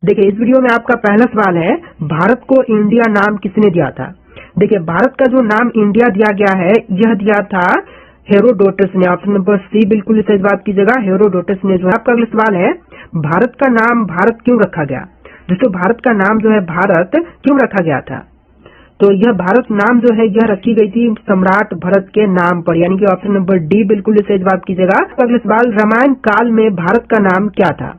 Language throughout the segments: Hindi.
देखिए, इस वीडियो में आपका पहला सवाल है, भारत को इंडिया नाम किसने दिया था। देखिए, भारत का जो नाम इंडिया दिया गया है यह दिया था हेरोडोटस ने। ऑप्शन नंबर सी बिल्कुल सही जवाब कीजिएगा, हेरोडोटस ने। जो आपका अगला सवाल है, भारत का नाम भारत क्यों रखा गया। दोस्तों, भारत का नाम जो है भारत क्यों रखा गया था, तो यह भारत नाम जो है यह रखी गई थी सम्राट भरत के नाम पर, यानी कि ऑप्शन नंबर डी बिल्कुल सही जवाब कीजिएगा। अगला सवाल, रामायण काल में भारत का नाम क्या था,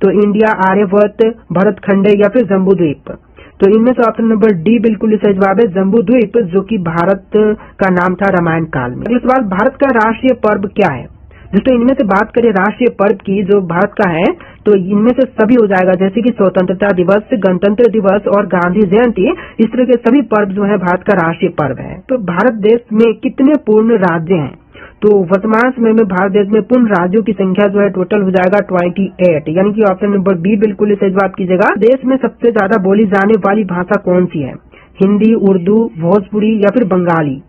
तो इंडिया, आर्यवर्त, भरत खंड या फिर जम्बूद्वीप। तो इनमें से ऑप्शन नंबर डी बिल्कुल सही जवाब है, जम्बूद्वीप, जो कि भारत का नाम था रामायण काल में। अगला सवाल, भारत का राष्ट्रीय पर्व क्या है। दोस्तों, इनमें से बात करें राष्ट्रीय पर्व की जो भारत का है, तो इनमें से सभी हो जाएगा, जैसे कि स्वतंत्रता दिवस, गणतंत्र दिवस और गांधी जयंती। इस तरह के सभी पर्व जो है भारत का राष्ट्रीय पर्व है। तो भारत देश में कितने पूर्ण राज्य हैं, तो वर्तमान समय में भारत देश में पूर्ण राज्यों की संख्या जो है टोटल हो जाएगा 28, यानी कि ऑप्शन नंबर बी बिल्कुल सही जवाब कीजिएगा। देश में सबसे ज्यादा बोली जाने वाली भाषा कौन सी है, हिंदी, उर्दू, भोजपुरी या फिर बंगाली।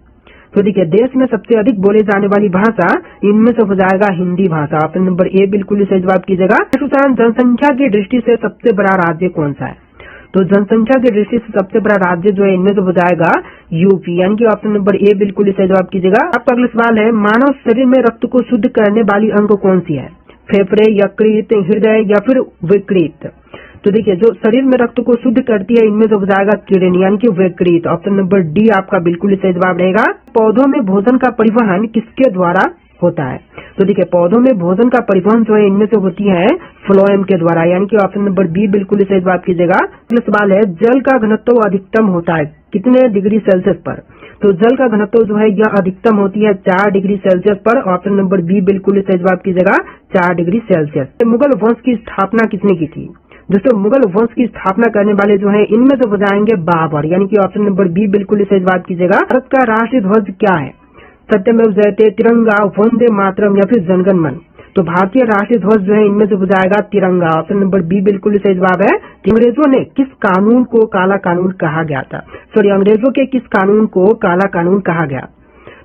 तो देखिए, देश में सबसे अधिक बोले जाने वाली भाषा इनमें से हो जाएगा हिंदी भाषा। ऑप्शन नंबर ए बिल्कुल सही जवाब कीजिएगा। जनसंख्या की दृष्टि से सबसे बड़ा राज्य कौन सा है, तो जनसंख्या की दृष्टि से सबसे बड़ा राज्य जो है इनमें से हो जाएगा यूपी, यानी कि ऑप्शन नंबर ए बिल्कुल सही जवाब कीजिएगा। आपका अगला सवाल है, मानव शरीर में रक्त को शुद्ध करने वाली अंग कौन सी है, फेफड़े, यकृत, हृदय या फिर विकृत। तो देखिए, जो शरीर में रक्त को शुद्ध करती है इनमें से हो जाएगा किडनी, यानी कि विकृत। ऑप्शन नंबर डी आपका बिल्कुल सही जवाब रहेगा। पौधों में भोजन का परिवहन किसके द्वारा होता है, तो देखिए, पौधों में भोजन का परिवहन जो है इनमें से होती है फ्लोएम के द्वारा, यानी कि ऑप्शन नंबर बी बिल्कुल सही जवाब कीजिएगा। अगला सवाल है, जल का घनत्व अधिकतम होता है कितने डिग्री सेल्सियस पर, तो जल का घनत्व जो है यह अधिकतम होती है 4 डिग्री सेल्सियस पर। ऑप्शन नंबर बी बिल्कुल सही जवाब कीजिएगा, 4 डिग्री सेल्सियस। मुगल वंश की स्थापना किसने की थी। दोस्तों, मुगल वंश की स्थापना करने वाले जो है इनमें से हो जाएंगे बाबर, यानी कि ऑप्शन नंबर बी बिल्कुल सही जवाब कीजिएगा। भारत का राष्ट्रीय ध्वज क्या है, सत्यमेव जयते, तिरंगा, वंदे मातरम या फिर जनगण मन। तो भारतीय राष्ट्रीय ध्वज जो है इनमें से हो जाएगा तिरंगा। ऑप्शन नंबर बी बिल्कुल सही जवाब है। अंग्रेजों ने किस कानून को काला कानून कहा गया था, सॉरी, अंग्रेजों के किस कानून को काला कानून कहा गया,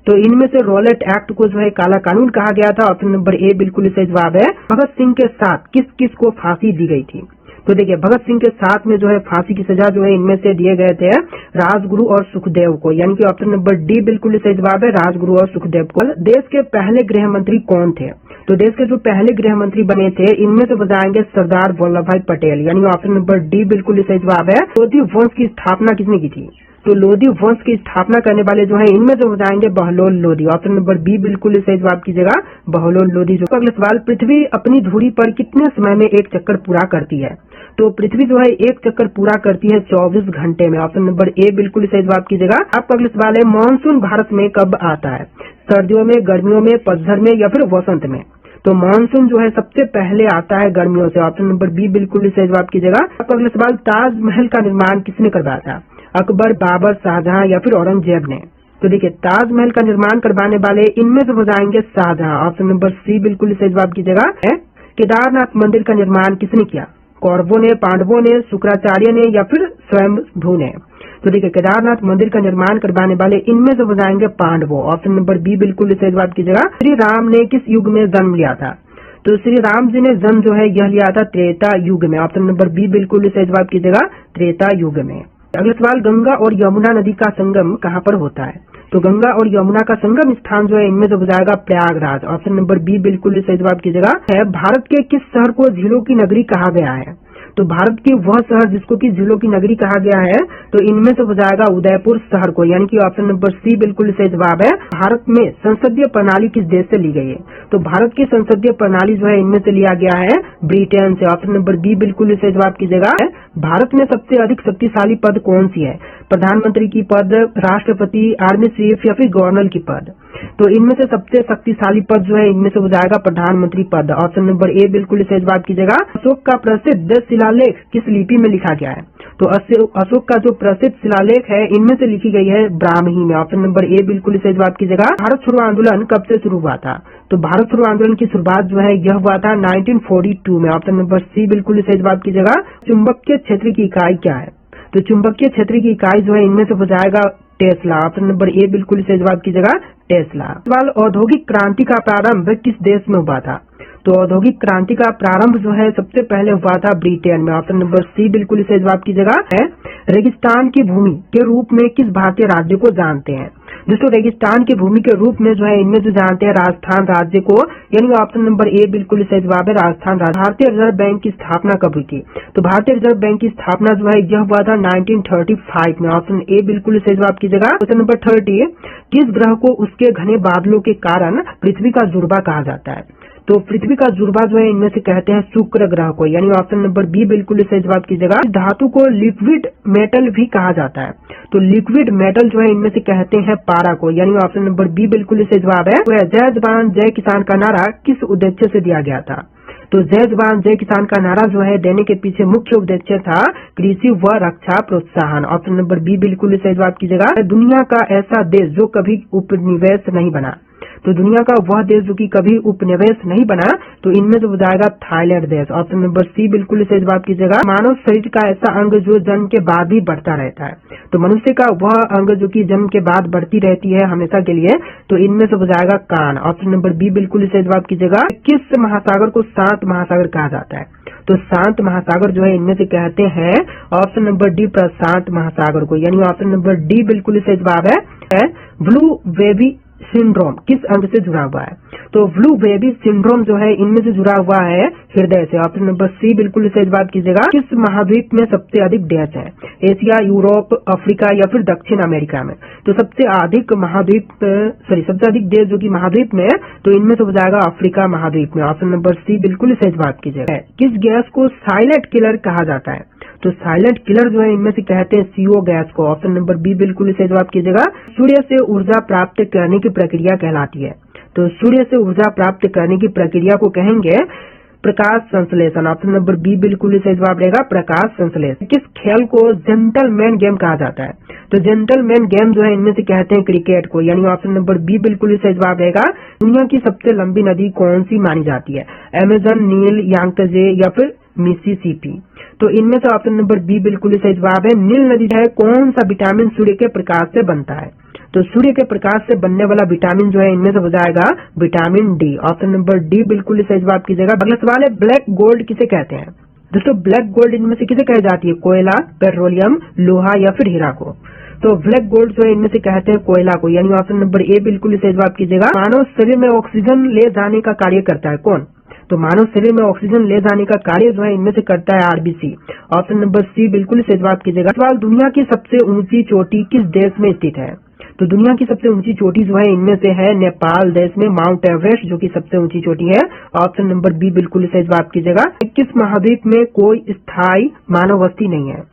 तो इनमें से रॉलेट एक्ट को जो है काला कानून कहा गया था। ऑप्शन नंबर ए बिल्कुल सही जवाब है। भगत सिंह के साथ किस किस को फांसी दी गई थी, तो देखिए, भगत सिंह के साथ में जो है फांसी की सजा जो है इनमें से दिए गए थे राजगुरु और सुखदेव को, यानी कि ऑप्शन नंबर डी बिल्कुल सही जवाब है, राजगुरु और सुखदेव को। देश के पहले गृह मंत्री कौन थे, तो देश के जो पहले गृह मंत्री बने थे इनमें से बताएंगे सरदार वल्लभ भाई पटेल, यानी ऑप्शन नंबर डी बिल्कुल सही जवाब है। लोधी वंश की स्थापना किसने की थी, तो लोधी वंश की स्थापना करने वाले जो है इनमें से बताएंगे Bahlol Lodhi. Option number B बिल्कुल सही जवाब कीजिएगा, बहलोल लोधी। जो अगला सवाल, पृथ्वी अपनी धुरी पर कितने समय में एक चक्कर पूरा करती है, तो पृथ्वी जो है एक चक्कर पूरा करती है 24 घंटे में। ऑप्शन नंबर ए बिल्कुल सही जवाब कीजिएगा। आपका अगला सवाल है, मानसून भारत में कब आता है, सर्दियों में, गर्मियों में, पतझड़ में या फिर वसंत में। तो मानसून जो है सबसे पहले आता है गर्मियों से। ऑप्शन नंबर बी बिल्कुल सही जवाब कीजिएगा। आपका अगला सवाल, ताजमहल का निर्माण किसने करवाया था, अकबर, बाबर, शाहजहां या फिर औरंगजेब ने। तो देखिए, ताजमहल का निर्माण करवाने वाले इनमें से हो जाएंगे शाहजहां। ऑप्शन नंबर सी बिल्कुल सही जवाब कीजिएगा। केदारनाथ मंदिर का निर्माण किसने किया, कौरवों ने, पांडवों ने, शुक्राचार्य ने या फिर स्वयंभू ने। तो देखिए, केदारनाथ मंदिर का निर्माण करवाने वाले इनमें से हो जाएंगे पांडवों। ऑप्शन नंबर बी बिल्कुल सही जवाब कीजिएगा। श्री राम ने किस युग में जन्म लिया था, तो श्री राम जी ने जन्म जो है यह लिया था त्रेता युग में। ऑप्शन नंबर बी बिल्कुल सही जवाब कीजिएगा, त्रेता युग में। अगला सवाल, गंगा और यमुना नदी का संगम कहाँ पर होता है, तो गंगा और यमुना का संगम स्थान जो है इनमें से हो जाएगा प्रयागराज। ऑप्शन नंबर बी बिल्कुल सही जवाब कीजिएगा। भारत के किस शहर को झीलों की नगरी कहा गया है, तो भारत की वह शहर जिसको कि झीलों की नगरी कहा गया है, तो इनमें से हो जाएगा उदयपुर शहर को, यानी कि ऑप्शन नंबर सी बिल्कुल सही जवाब है। भारत में संसदीय प्रणाली किस देश से ली गई है, तो भारत की संसदीय प्रणाली जो है इनमें से लिया गया है ब्रिटेन से। ऑप्शन नंबर बी बिल्कुल सही जवाब कीजिएगा। भारत में सबसे अधिक शक्तिशाली पद कौन सी है, प्रधानमंत्री की पद, राष्ट्रपति, आर्मी चीफ या फिर गवर्नर की पद। तो इनमें से सबसे शक्तिशाली पद जो है इनमें से हो जाएगा प्रधानमंत्री पद। ऑप्शन नंबर ए बिल्कुल सही जवाब कीजिएगा। अशोक का प्रसिद्ध शिलालेख किस लिपि में लिखा गया है, तो अशोक का जो प्रसिद्ध शिलालेख है इनमें से लिखी गई है ब्राह्मी में। ऑप्शन नंबर ए बिल्कुल सही जवाब कीजिएगा। भारत छोड़ो आंदोलन कब से शुरू हुआ था, तो भारत छोड़ो आंदोलन की शुरुआत जो है यह हुआ था 1942 में। ऑप्शन नंबर सी बिल्कुल सही जवाब कीजिएगा। चुंबकीय क्षेत्र की इकाई क्या है, तो चुंबकीय क्षेत्र की इकाई जो है इनमें से हो जाएगा टेस्ला। ऑप्शन नंबर ए बिल्कुल सही जवाब कीजिएगा, टेस्ला। सवाल, औद्योगिक क्रांति का प्रारंभ किस देश में हुआ था, तो औद्योगिक क्रांति का प्रारंभ जो है सबसे पहले हुआ था ब्रिटेन में। ऑप्शन नंबर सी बिल्कुल इसे जवाब की जगह है। रेगिस्तान की भूमि के रूप में किस भारतीय राज्य को जानते हैं? दोस्तों रेगिस्तान की भूमि के रूप में जो है इनमें जो जानते हैं राजस्थान राज्य को, यानी ऑप्शन नंबर ए बिल्कुल सही जवाब है, राजस्थान राज्य। भारतीय रिजर्व बैंक की स्थापना कब हुई थी? तो भारतीय रिजर्व बैंक की स्थापना जो है यह हुआ था 1935 में। ऑप्शन ए बिल्कुल सही जवाब की जगह। क्वेश्चन नंबर 30, किस ग्रह को उसके घने बादलों के कारण पृथ्वी का जुड़वा कहा जाता है? तो पृथ्वी का जुड़वा जो है इनमें से कहते हैं शुक्र ग्रह को, यानी ऑप्शन नंबर बी बिल्कुल सही जवाब की जगह। धातु को लिक्विड मेटल भी कहा जाता है, तो लिक्विड मेटल जो है इनमें से कहते हैं पारा को, यानी ऑप्शन नंबर बी बिल्कुल सही जवाब है। तो जय जवान जय किसान का नारा किस उद्देश्य से दिया गया था? तो जय जवान जय किसान का नारा जो है देने के पीछे मुख्य उद्देश्य था कृषि व रक्षा प्रोत्साहन। ऑप्शन नंबर बी बिल्कुल सही जवाब की जगह। दुनिया का ऐसा देश जो कभी उपनिवेश नहीं बना, तो दुनिया का वह देश जो कि कभी उपनिवेश नहीं बना, तो इनमें जो हो जाएगा थाईलैंड देश। ऑप्शन नंबर सी बिल्कुल सही जवाब की जगह। मानव शरीर का ऐसा अंग जो जन्म के बाद भी बढ़ता रहता है, तो मनुष्य का वह अंग जो कि जन्म के बाद बढ़ती रहती है हमेशा के लिए, तो इनमें से हो जाएगा कान। ऑप्शन नंबर बी बिल्कुल सही जवाब की जगह। किस महासागर को शांत महासागर कहा जाता है? तो शांत महासागर जो है इनमें से कहते हैं ऑप्शन नंबर डी प्रशांत महासागर को, यानी ऑप्शन नंबर डी बिल्कुल सही जवाब है। ब्लू वेवी सिंड्रोम किस अंग से जुड़ा हुआ है? तो ब्लू बेबी सिंड्रोम जो है इनमें से जुड़ा हुआ है हृदय से। ऑप्शन नंबर सी बिल्कुल सही जवाब कीजिएगा। किस महाद्वीप में सबसे अधिक देश है? एशिया, यूरोप, अफ्रीका या फिर दक्षिण अमेरिका में? तो सबसे अधिक देश जो कि महाद्वीप में, तो इनमें से हो जाएगा अफ्रीका महाद्वीप में। ऑप्शन नंबर सी बिल्कुल सही जवाब कीजिएगा। किस गैस को साइलेंट किलर कहा जाता है? तो साइलेंट किलर जो है इनमें से कहते हैं CO गैस को। ऑप्शन नंबर बी बिल्कुल सही जवाब कीजिएगा। सूर्य से ऊर्जा प्राप्त करने की प्रक्रिया कहलाती है, तो सूर्य से ऊर्जा प्राप्त करने की प्रक्रिया को कहेंगे प्रकाश संश्लेषण। ऑप्शन नंबर बी बिल्कुल सही जवाब रहेगा, प्रकाश संश्लेषण। किस खेल को जेंटलमैन गेम कहा जाता है? तो जेंटलमैन गेम जो है इनमें से कहते हैं क्रिकेट को, यानी ऑप्शन नंबर बी बिल्कुल सही जवाब रहेगा। दुनिया की सबसे लंबी नदी कौन सी मानी जाती है? अमेजन, नील, यांगत्जे या फिर मिसिसिपी? तो इनमें से ऑप्शन नंबर बी बिल्कुल सही जवाब है। नील नदी है कौन सा विटामिन सूर्य के प्रकाश से बनता है? तो सूर्य के प्रकाश से बनने वाला विटामिन जो है इनमें से हो जाएगा vitamin D. Option number D बिल्कुल सही जवाब कीजिएगा। अगला सवाल है ब्लैक गोल्ड किसे कहते हैं? दोस्तों ब्लैक गोल्ड इनमें से किसे कही जाती है? कोयला, पेट्रोलियम, लोहा या फिर हीरा को? तो ब्लैक गोल्ड जो है इनमें से कहते हैं कोयला को, यानी ऑप्शन नंबर ए बिल्कुल सही जवाब कीजिएगा। मानव शरीर में ऑक्सीजन ले जाने का कार्य करता है कौन? तो मानव शरीर में ऑक्सीजन ले जाने का कार्य जो है इनमें से करता है आरबीसी। ऑप्शन नंबर सी बिल्कुल सही जवाब कीजिएगा। सवाल दुनिया की सबसे ऊंची चोटी किस देश में स्थित है? तो दुनिया की सबसे ऊंची चोटी जो है इनमें से है नेपाल देश में, माउंट एवरेस्ट जो कि सबसे ऊंची चोटी है। ऑप्शन नंबर बी बिल्कुल सही जवाब कीजिएगा। किस महाद्वीप में कोई स्थायी मानव बस्ती नहीं है?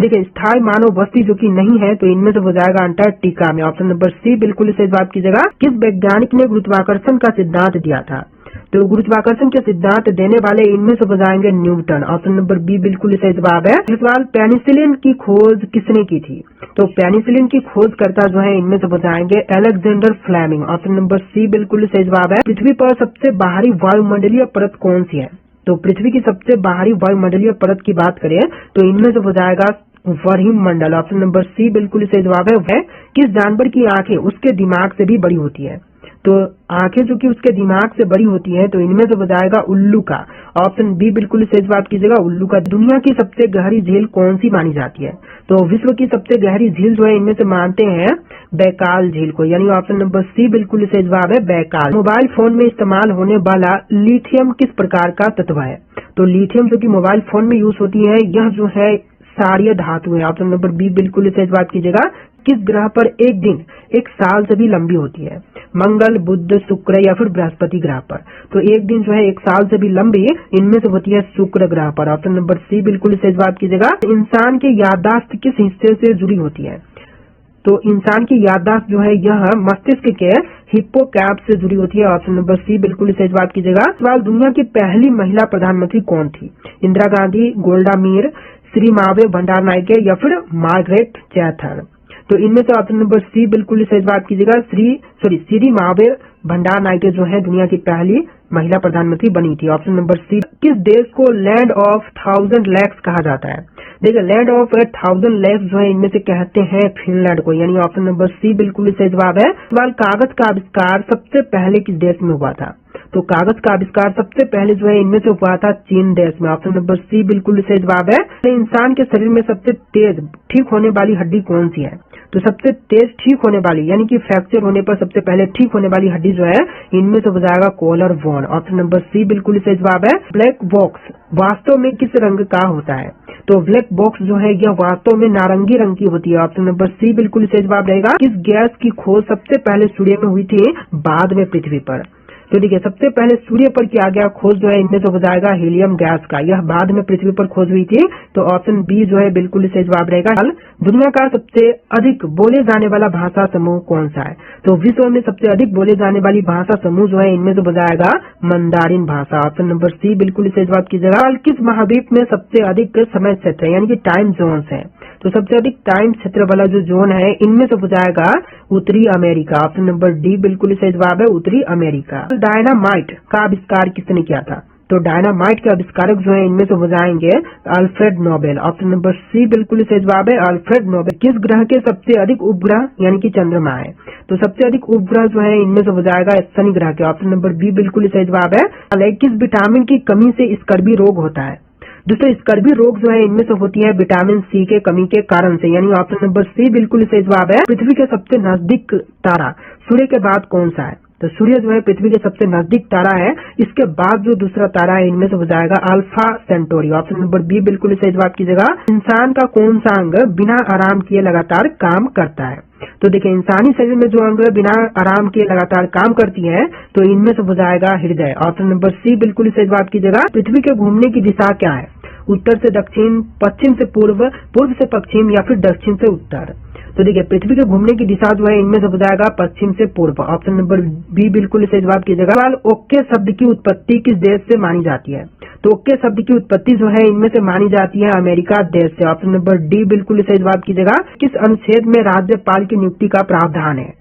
देखिए स्थायी मानव बस्ती जो कि नहीं है, तो इनमें से हो जाएगा अंटार्कटिका में। ऑप्शन नंबर सी बिल्कुल सही जवाब कीजिएगा। किस वैज्ञानिक ने गुरुत्वाकर्षण का सिद्धांत दिया था? तो गुरुत्वाकर्षण के सिद्धांत देने वाले इनमें से हो जाएंगे न्यूटन। ऑप्शन नंबर बी बिल्कुल सही जवाब है। सवाल पेनिसिलिन की खोज किसने की थी? तो पेनिसिलिन की खोज करता जो है इनमें से हो जाएंगे Alexander Fleming. Option number C बिल्कुल सही जवाब है। पृथ्वी पर सबसे बाहरी वायुमंडलीय परत कौन सी है? तो पृथ्वी की सबसे बाहरी वायुमंडलीय परत की बात करें तो इनमें से हो जाएगा वरहिम मंडल। ऑप्शन नंबर सी बिल्कुल सही जवाब है। किस जानवर की आंखें उसके दिमाग से भी बड़ी होती है? तो आंखें जो कि उसके दिमाग से बड़ी होती हैं, तो इनमें से हो जाएगा उल्लू का। ऑप्शन बी बिल्कुल सही जवाब कीजिएगा, उल्लू का। दुनिया की सबसे गहरी झील कौन सी मानी जाती है? तो विश्व की सबसे गहरी झील जो है इनमें से मानते हैं बैकाल झील को, यानी ऑप्शन नंबर सी बिल्कुल सही जवाब है, बैकाल। मोबाइल फोन में इस्तेमाल होने वाला लिथियम किस प्रकार का तत्व है? तो लिथियम जो कि मोबाइल फोन में यूज होती है, यह जो है क्षारीय धातु है। ऑप्शन नंबर बी बिल्कुल सही जवाब कीजिएगा। किस ग्रह पर एक दिन एक साल से भी लंबी होती है? मंगल, बुध, शुक्र या फिर बृहस्पति ग्रह पर? तो एक दिन जो है एक साल से भी लंबी इनमें से होती है शुक्र ग्रह पर। ऑप्शन नंबर सी बिल्कुल सही जवाब कीजिएगा। इंसान की याददाश्त किस हिस्से से जुड़ी होती है? तो इंसान की याददाश्त जो है यह मस्तिष्क के हिप्पोकैम्पस से जुड़ी होती है। ऑप्शन नंबर सी बिल्कुल सही जवाब कीजिएगा। सवाल दुनिया की पहली महिला प्रधानमंत्री कौन थी? इंदिरा गांधी, गोल्डा मीर, श्री मावे भंडारनायके या फिर मार्गरेट चैथर? तो इनमें से ऑप्शन नंबर सी बिल्कुल सही जवाब कीजिएगा। श्री मावे भंडारनायके जो है दुनिया की पहली महिला प्रधानमंत्री बनी थी। Option number C. किस देश को लैंड ऑफ 1000 लेक्स कहा जाता है? देखिए लैंड ऑफ 1000 लेक्स जो है इनमें से कहते हैं फिनलैंड को, यानी ऑप्शन नंबर सी बिल्कुल सही जवाब है। सवाल कागज का आविष्कार सबसे पहले किस देश में हुआ था? तो कागज का आविष्कार सबसे पहले जो है इनमें से हुआ था चीन देश में। ऑप्शन नंबर सी बिल्कुल सही जवाब है। तो इंसान के शरीर में सबसे तेज ठीक होने वाली हड्डी कौन सी है? तो सबसे तेज ठीक होने वाली यानी कि फ्रैक्चर होने पर सबसे पहले ठीक होने वाली हड्डी जो है इनमें से हो जाएगा collar bone. Option number C बिल्कुल सही जवाब है। ब्लैक बॉक्स वास्तव में किस रंग का होता है? तो ब्लैक बॉक्स जो है यह वास्तव में नारंगी रंग की होती है। ऑप्शन नंबर सी बिल्कुल सही जवाब रहेगा। किस गैस की खोज सबसे पहले सूर्य में हुई थी, बाद में पृथ्वी पर? तो देखिए सबसे पहले सूर्य पर किया गया खोज जो है इनमें से हो जाएगा हीलियम गैस का, यह बाद में पृथ्वी पर खोज हुई थी। तो ऑप्शन बी जो है बिल्कुल सही जवाब रहेगा। दुनिया का सबसे अधिक बोले जाने वाला भाषा समूह कौन सा है? तो विश्व में सबसे अधिक बोले जाने वाली भाषा समूह जो है इनमें से हो जाएगा मंदारिन भाषा। ऑप्शन नंबर सी बिल्कुल सही जवाब कीजिएगा। किस महाद्वीप में सबसे अधिक समय क्षेत्र यानी कि टाइम जोन है? तो सबसे अधिक टाइम क्षेत्र वाला जो जोन है इनमें से हो जाएगा उत्तरी अमेरिका। ऑप्शन नंबर डी बिल्कुल सही जवाब है, उत्तरी अमेरिका। डायनामाइट का आविष्कार किसने किया था? तो डायनामाइट के आविष्कारक जो है इनमें से हो जाएंगे Alfred Nobel. Option number C बिल्कुल सही जवाब है, अल्फ्रेड नोबेल। किस ग्रह के सबसे अधिक उपग्रह यानी कि चंद्रमा है? तो सबसे अधिक उपग्रह जो है इनमें से हो जाएगा शनि ग्रह के। ऑप्शन नंबर बी बिल्कुल सही जवाब है। किस विटामिन की कमी से स्कर्वी रोग होता है? दोस्तों स्कर्वी रोग जो है इनमें से होती है विटामिन सी के कमी के कारण से, यानी ऑप्शन नंबर सी बिल्कुल सही जवाब है। पृथ्वी के सबसे नजदीक तारा सूर्य के बाद कौन सा है? तो सूर्य जो है पृथ्वी के सबसे नजदीक तारा है। इसके बाद जो दूसरा तारा है इनमें से हो जाएगा Alpha Centauri. Option number B बिल्कुल सही जवाब कीजिएगा। इंसान का कौन सा अंग बिना आराम किए लगातार काम करता है? तो देखिए इंसानी शरीर में जो अंग बिना आराम किए लगातार काम करती है तो इनमें से हो जाएगा हृदय। ऑप्शन नंबर सी बिल्कुल सही जवाब कीजिएगा। पृथ्वी के घूमने की दिशा क्या है? उत्तर से दक्षिण, पश्चिम से पूर्व, पूर्व से पश्चिम या फिर दक्षिण से उत्तर? तो देखिए पृथ्वी के घूमने की दिशा जो है इनमें से हो जाएगा पश्चिम से पूर्व। ऑप्शन नंबर बी बिल्कुल सही जवाब कीजिएगा। सवाल ओके शब्द की उत्पत्ति किस देश से मानी जाती है? तो ओके शब्द की उत्पत्ति जो है इनमें से मानी जाती है अमेरिका देश से। ऑप्शन नंबर डी बिल्कुल सही जवाब कीजिएगा। किस अनुच्छेद में राज्यपाल की नियुक्ति का प्रावधान है?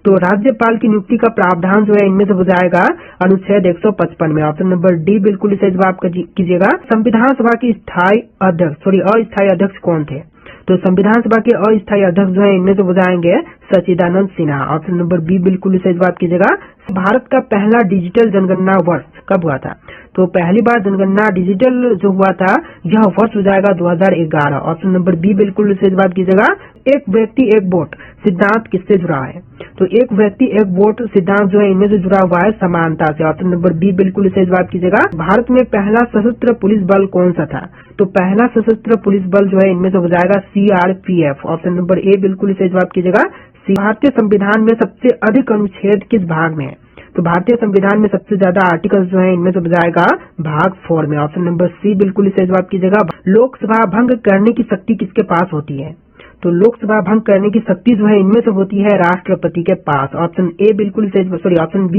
तो राज्यपाल की नियुक्ति का प्रावधान जो है इनमें से हो जाएगा अनुच्छेद 155 में। ऑप्शन नंबर डी बिल्कुल सही जवाब कीजिएगा। संविधान सभा की अस्थायी अध्यक्ष कौन थे? तो संविधान सभा के अस्थायी अध्यक्ष जो है इनमें से हो जाएंगे सच्चिदानंद सिन्हा। ऑप्शन नंबर बी बिल्कुल सही जवाब कीजिएगा। भारत का पहला डिजिटल जनगणना वर्ष कब हुआ था? तो पहली बार जनगणना डिजिटल जो हुआ था यह वर्ष हो जाएगा 2011। ऑप्शन नंबर बी बिल्कुल सही जवाब कीजिएगा। एक व्यक्ति एक वोट सिद्धांत किससे जुड़ा है? तो एक व्यक्ति एक वोट सिद्धांत जो है इनमें से जुड़ा हुआ है समानता से। ऑप्शन नंबर बी बिल्कुल सही जवाब कीजिएगा। भारत में पहला सशस्त्र पुलिस बल कौन सा था? तो पहला सशस्त्र पुलिस बल जो है इनमें से हो जाएगा सीआरपीएफ। ऑप्शन नंबर ए बिल्कुल सही जवाब कीजिएगा। भारतीय संविधान में सबसे अधिक अनुच्छेद किस भाग में है? तो भारतीय संविधान में सबसे ज्यादा आर्टिकल्स जो है इनमें से हो जाएगा भाग 4 में। ऑप्शन नंबर सी बिल्कुल सही जवाब कीजिएगा। लोकसभा भंग करने की शक्ति किसके पास होती है? तो लोकसभा भंग करने की शक्ति जो है इनमें से होती है राष्ट्रपति के पास। ऑप्शन बी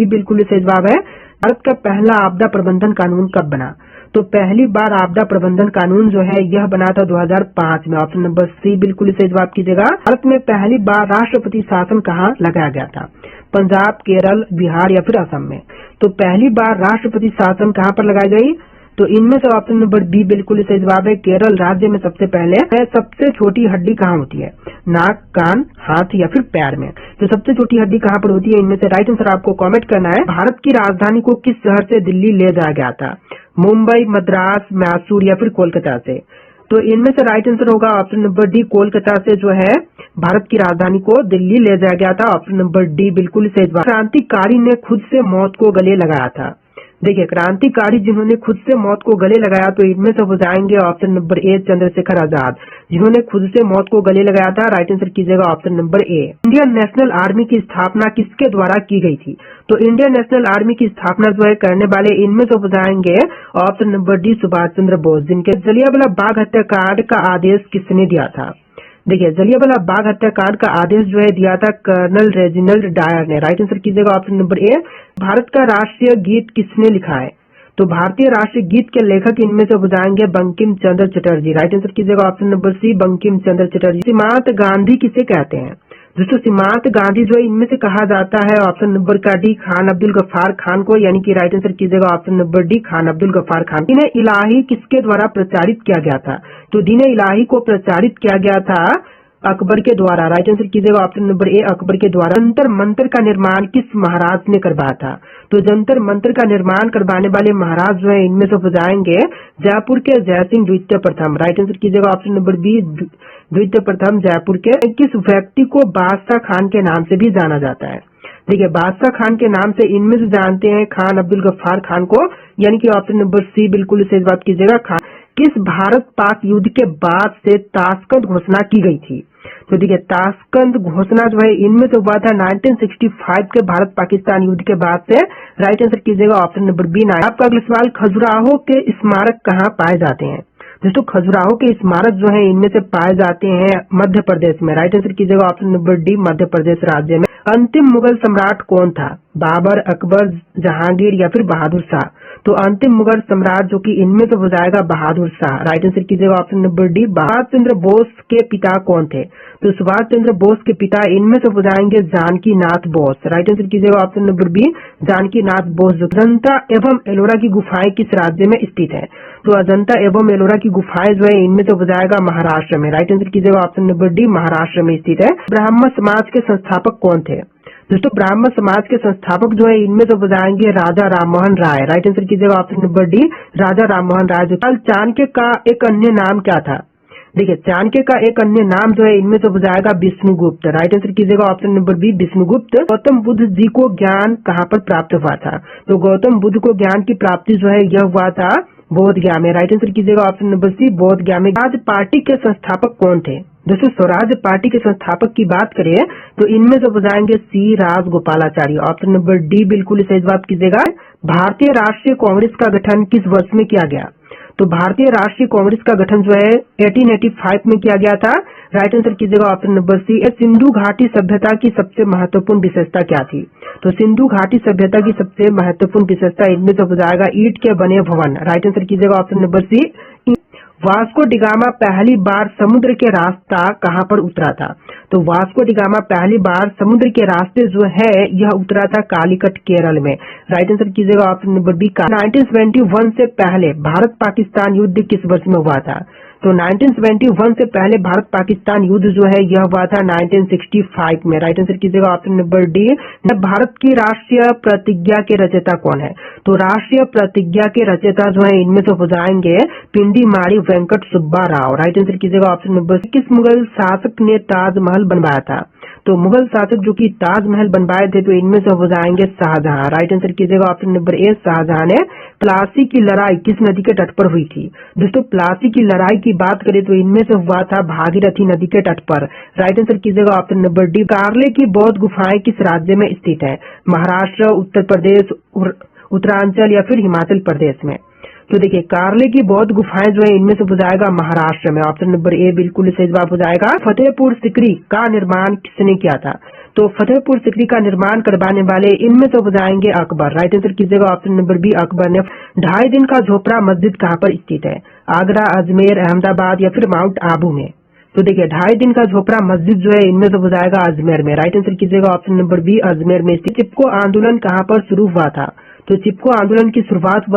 बिल्कुल सही जवाब है। भारत का पहला आपदा प्रबंधन कानून कब बना? तो पहली बार आपदा प्रबंधन कानून जो है यह बना था 2005 में। ऑप्शन नंबर सी बिल्कुल सही जवाब कीजिएगा। भारत में पहली बार राष्ट्रपति शासन कहाँ लगाया गया था? पंजाब, केरल, बिहार या फिर असम में? तो पहली बार राष्ट्रपति शासन कहाँ पर लगाई गई? तो इनमें से ऑप्शन नंबर बी बिल्कुल सही जवाब है, केरल राज्य में सबसे पहले। सबसे छोटी हड्डी कहाँ होती है? नाक, कान, हाथ या फिर पैर में? तो सबसे छोटी हड्डी कहाँ पर होती है? इनमें से राइट आंसर आपको कमेंट करना है। भारत की राजधानी को किस शहर से दिल्ली ले जाया गया था? मुंबई, मद्रास, मैसूर या फिर कोलकाता से? तो इनमें से राइट आंसर होगा ऑप्शन नंबर डी, कोलकाता से जो है भारत की राजधानी को दिल्ली ले जाया गया था। ऑप्शन नंबर डी बिल्कुल सही जवाब। क्रांतिकारी ने खुद से मौत को गले लगाया था? देखिए क्रांतिकारी जिन्होंने खुद से मौत को गले लगाया तो इनमें से हो जाएंगे option number A, Chandrashekhar Azad, जिन्होंने खुद से मौत को गले लगाया था। राइट आंसर कीजिएगा option number A. Indian national army की स्थापना किसके द्वारा की गई थी? तो इंडियन नेशनल आर्मी की स्थापना जो है करने वाले इनमें से हो जाएंगे option number D, Subhash Chandra Bose, जिनके जलियांवाला बाग हत्याकांड का आदेश किसने दिया था? देखिए जलियांवाला बाग हत्याकांड का आदेश जो है दिया था कर्नल रेजिनाल्ड डायर ने। राइट आंसर कीजिएगा ऑप्शन नंबर ए। भारत का राष्ट्रीय गीत किसने लिखा है? तो भारतीय राष्ट्रीय गीत के लेखक इनमें से हो जाएंगे बंकिम चंद्र चटर्जी। राइट आंसर कीजिएगा ऑप्शन नंबर सी, बंकिम चंद्र चटर्जी। सीमांत गांधी किसे कहते हैं? दोस्तों सीमांत गांधी जो है इनमें से कहा जाता है ऑप्शन नंबर का डी खान अब्दुल गफ्फार खान को, यानी कि राइट आंसर कीजिएगा option number D Khan Abdul Ghaffar Khan. Din Ilahi किसके द्वारा प्रचारित किया गया था? तो दीन इलाही को प्रचारित किया गया था अकबर के द्वारा। राइट आंसर कीजिएगा ऑप्शन नंबर ए अकबर के द्वारा। जंतर मंतर का निर्माण किस महाराज ने करवाया था? तो जंतर मंतर का निर्माण करवाने वाले महाराज जो है इनमें से हो जाएंगे जयपुर के जयसिंह द्वितीय प्रथम। राइट आंसर कीजिएगा ऑप्शन नंबर बी द्वितीय प्रथम जयपुर के। किस व्यक्ति को बादशाह खान के नाम से भी जाना जाता है? देखिए बादशाह खान के नाम से इनमें से जानते हैं खान अब्दुल गफ्फार खान को, यानी कि ऑप्शन नंबर सी बिल्कुल सही बात कीजिएगा खान। किस भारत पाक युद्ध के बाद से ताशकंद घोषणा की गई थी? तो देखिए ताशकंद घोषणा जो है इनमें से हुआ था 1965 के भारत पाकिस्तान युद्ध के बाद से। राइट आंसर कीजिएगा ऑप्शन नंबर बी। आपका अगला सवाल, खजुराहो के स्मारक कहाँ पाए जाते हैं? दोस्तों खजुराहो के स्मारक जो है इनमें से पाए जाते हैं मध्य प्रदेश में। राइट आंसर कीजिएगा option number D Madhya Pradesh राज्य में। अंतिम मुगल सम्राट कौन था? बाबर, अकबर, जहांगीर या फिर बहादुर शाह? तो अंतिम मुगल सम्राट जो कि इनमें से हो जाएगा बहादुर शाह। राइट आंसर कीजिएगा option number D. Subhash Chandra Bose के पिता कौन थे? तो सुभाष चंद्र बोस के पिता इनमें से हो जाएंगे जानकी नाथ बोस। राइट आंसर कीजिएगा option number B Janaki Nath Bose. Ajanta एवं एलोरा की गुफाएं किस राज्य में स्थित है? तो अजंता एवं एलोरा की गुफाएं जो है इनमें से हो जाएगा महाराष्ट्र में। राइट आंसर कीजिएगा ऑप्शन नंबर डी महाराष्ट्र में स्थित है। ब्राह्मण समाज के संस्थापक कौन थे? दोस्तों ब्राह्मण समाज के संस्थापक जो है इनमें से हो जाएंगे राजा राममोहन राय। राइट आंसर कीजिएगा option number D Raja Rammohan Roy. Chanakya का एक अन्य नाम क्या था? देखिए चाणक्य का एक अन्य नाम जो है इनमें से हो जाएगा विष्णुगुप्त। राइट आंसर कीजिएगा option number B Vishnugupta. Gautam Buddha ji को ज्ञान कहाँ पर प्राप्त हुआ था? तो गौतम बुद्ध को ज्ञान की प्राप्ति जो है यह हुआ था बोध गया में। राइट आंसर कीजिएगा ऑप्शन नंबर सी बोध गया में। स्वराज पार्टी के संस्थापक कौन थे? दोस्तों स्वराज पार्टी के संस्थापक की बात करें तो इनमें से हो जाएंगे सी राजगोपालाचारी। ऑप्शन नंबर डी बिल्कुल सही जवाब कीजिएगा। भारतीय राष्ट्रीय कांग्रेस का गठन किस वर्ष में किया गया? तो भारतीय राष्ट्रीय कांग्रेस का गठन जो है 1885 में किया गया था। राइट आंसर कीजिएगा ऑप्शन नंबर सी। सिंधु घाटी सभ्यता की सबसे महत्वपूर्ण विशेषता क्या थी? तो सिंधु घाटी सभ्यता की सबसे महत्वपूर्ण विशेषता इनमें से हो जाएगा ईंट के बने भवन। राइट आंसर कीजिएगा option number C. Vasco da Gama पहली बार समुद्र के रास्ता कहाँ पर उतरा था? तो वास्को डिगामा पहली बार समुद्र के रास्ते जो है यह उतरा था कालीकट केरल में। राइट आंसर कीजिएगा ऑप्शन नंबर बी। 1971 से पहले भारत पाकिस्तान युद्ध किस वर्ष में हुआ था? तो 1971 से पहले भारत पाकिस्तान युद्ध जो है यह हुआ था 1965 में। राइट आंसर कीजिएगा ऑप्शन नंबर डी। भारत की राष्ट्रीय प्रतिज्ञा के रचयिता कौन है? तो राष्ट्रीय प्रतिज्ञा के रचयिता जो है इनमें से हो जाएंगे पिंडी माड़ी वेंकट सुब्बा राव। राइट आंसर कीजिएगा ऑप्शन नंबर सी। किस मुगल शासक ने ताजमहल बनवाया था? तो मुगल शासक जो कि ताजमहल बनवाए थे तो इनमें से हो जाएंगे शाहजहां। राइट आंसर कीजिएगा ऑप्शन नंबर ए शाहजहां ने। प्लासी की लड़ाई किस नदी के तट पर हुई थी? दोस्तों प्लासी की लड़ाई की बात करें तो इनमें से हुआ था भागीरथी नदी के तट पर। राइट आंसर कीजिएगा ऑप्शन नंबर डी। कार्ले की बौद्ध गुफाएं किस राज्य में स्थित है? महाराष्ट्र, उत्तर प्रदेश, उत्तरांचल या फिर हिमाचल प्रदेश में? तो देखिए कार्ले की बौद्ध गुफाएं जो है इनमें से हो जाएगा महाराष्ट्र में। ऑप्शन नंबर ए बिल्कुल सही जवाब हो जाएगा। फतेहपुर सिकरी का निर्माण किसने किया था? तो फतेहपुर सिकरी का निर्माण करवाने वाले इनमें से हो जाएंगे अकबर। राइट आंसर कीजिएगा ऑप्शन नंबर बी अकबर ने। 2.5 दिन का झोपड़ा मस्जिद कहाँ पर स्थित है? आगरा, अजमेर, अहमदाबाद या फिर माउंट आबू में? तो देखिए 2.5 दिन का झोपड़ा मस्जिद जो है इनमें से हो जाएगा अजमेर में। राइट आंसर कीजिएगा ऑप्शन नंबर बी अजमेर में। चिपको आंदोलन कहाँ पर शुरू हुआ था? तो चिपको आंदोलन की शुरुआत